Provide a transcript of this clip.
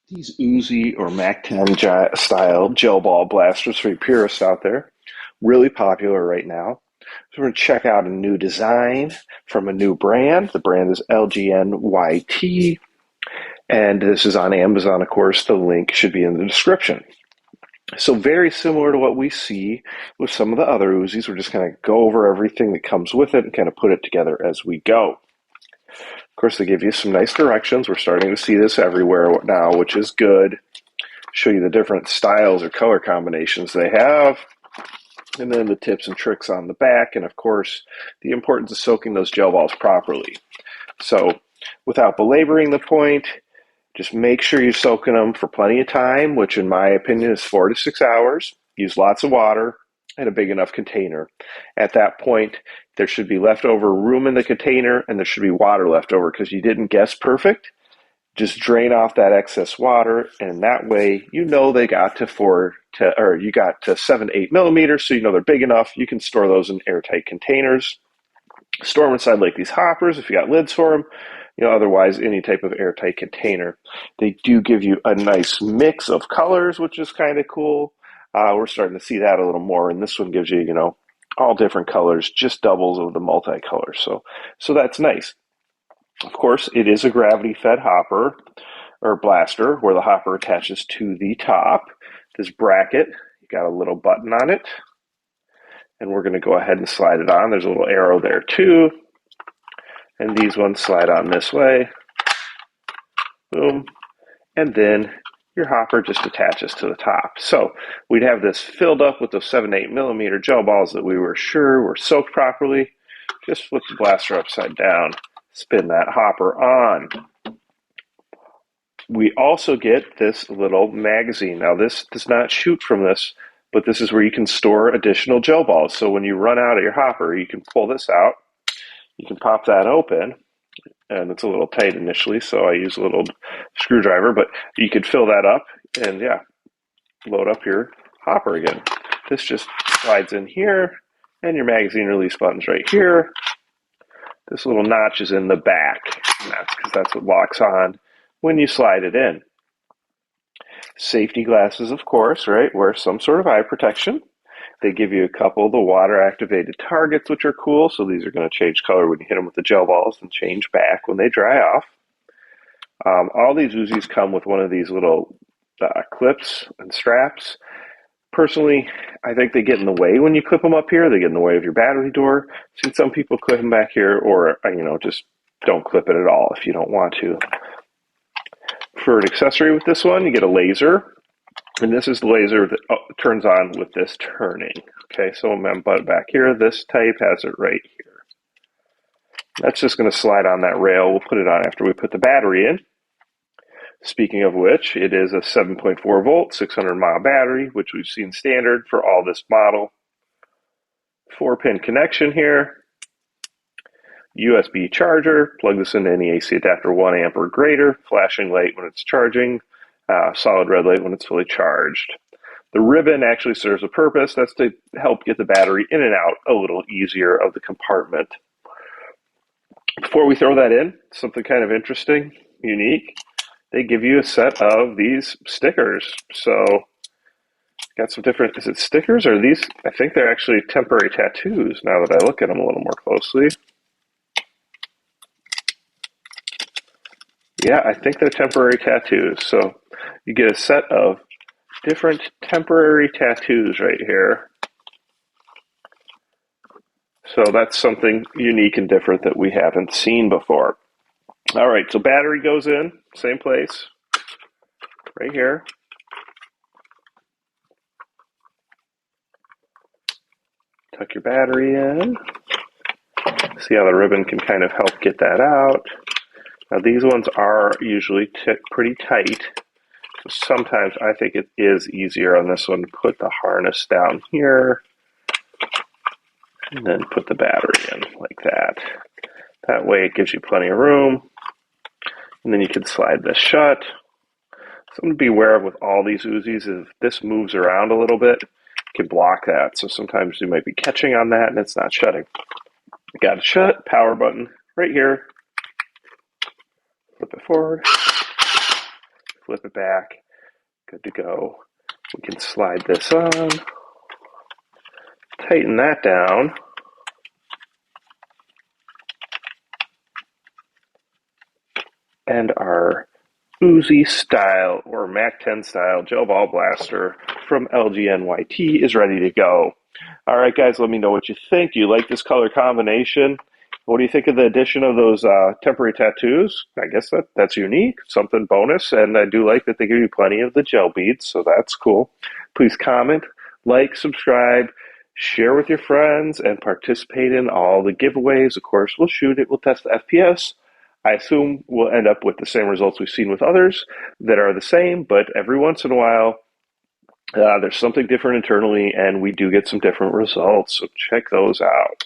These Uzi or Mac 10 style gel ball blasters for you purists out there, really popular right now. So we're going to check out a new design from a new brand. The brand is LGNYT, and this is on Amazon, of course. The link should be in the description. So very similar to what we see with some of the other Uzis. We're just going to go over everything that comes with it and kind of put it together as we go. Of course, they give you some nice directions. We're starting to see this everywhere now, which is good. Show you the different styles or color combinations they have. And then the tips and tricks on the back. And of course, the importance of soaking those gel balls properly. So without belaboring the point, just make sure you're soaking them for plenty of time, which in my opinion is 4 to 6 hours. Use lots of water and a big enough container. At that point, there should be leftover room in the container and there should be water left over because you didn't guess perfect. Just drain off that excess water, and that way you know they got to 7 to 8 millimeters, so you know they're big enough. You can store those in airtight containers. Store them inside like these hoppers if you got lids for them. Otherwise any type of airtight container. They do give you a nice mix of colors, which is kind of cool. We're starting to see that a little more, and this one gives you, all different colors, just doubles of the multicolor. So that's nice. Of course, it is a gravity-fed hopper or blaster where the hopper attaches to the top. This bracket, you got a little button on it, and we're going to go ahead and slide it on. There's a little arrow there too, and these ones slide on this way. Boom, and then your hopper just attaches to the top. So we'd have this filled up with those 7 to 8 millimeter gel balls that we were sure were soaked properly. Just flip the blaster upside down. Spin that hopper on. We also get this little magazine. Now this does not shoot from this, but this is where you can store additional gel balls. So when you run out of your hopper, you can pull this out. You can pop that open, and it's a little tight initially, so I use a little screwdriver, but you could fill that up and load up your hopper again. This just slides in here, and your magazine release button's right here. This little notch is in the back, and that's because that's what locks on when you slide it in. Safety glasses, of course, right? Wear some sort of eye protection. They give you a couple of the water-activated targets, which are cool. So these are going to change color when you hit them with the gel balls and change back when they dry off. All these Uzis come with one of these little clips and straps. Personally, I think they get in the way when you clip them up here. They get in the way of your battery door. I've seen some people clip them back here, or just don't clip it at all if you don't want to. For an accessory with this one, you get a laser, and this is the laser that turns on with this turning. Okay, so I'm going to butt back here. This type has it right here. That's just going to slide on that rail. We'll put it on after we put the battery in. Speaking of which, it is a 7.4 volt, 600 mile battery, which we've seen standard for all this model. 4-pin connection here. USB charger, plug this into any AC adapter 1 amp or greater, flashing light when it's charging, solid red light when it's fully charged. The ribbon actually serves a purpose. That's to help get the battery in and out a little easier of the compartment. Before we throw that in, something kind of interesting, unique. They give you a set of these stickers. So, got some different, is it stickers or these? I think they're actually temporary tattoos now that I look at them a little more closely. Yeah, I think they're temporary tattoos. So, you get a set of different temporary tattoos right here. So, that's something unique and different that we haven't seen before. All right, so battery goes in, same place, right here. Tuck your battery in. See how the ribbon can kind of help get that out. Now these ones are usually pretty tight. So sometimes I think it is easier on this one to put the harness down here and then put the battery in like that. That way it gives you plenty of room. And then you can slide this shut. Something to be aware of with all these Uzis is if this moves around a little bit, it can block that. So sometimes you might be catching on that and it's not shutting. Got it shut, power button right here. Flip it forward. flip it back, good to go. We can slide this on, tighten that down, and our Uzi style or Mac 10 style gel ball blaster from LGNYT is ready to go. All right, guys, let me know what you think. Do you like this color combination? What do you think of the addition of those temporary tattoos? I guess that's unique, something bonus, and I do like that they give you plenty of the gel beads, so that's cool. Please comment, like, subscribe, share with your friends, and participate in all the giveaways. Of course, we'll shoot it, we'll test the FPS. I assume we'll end up with the same results we've seen with others that are the same, but every once in a while, there's something different internally, and we do get some different results, so check those out.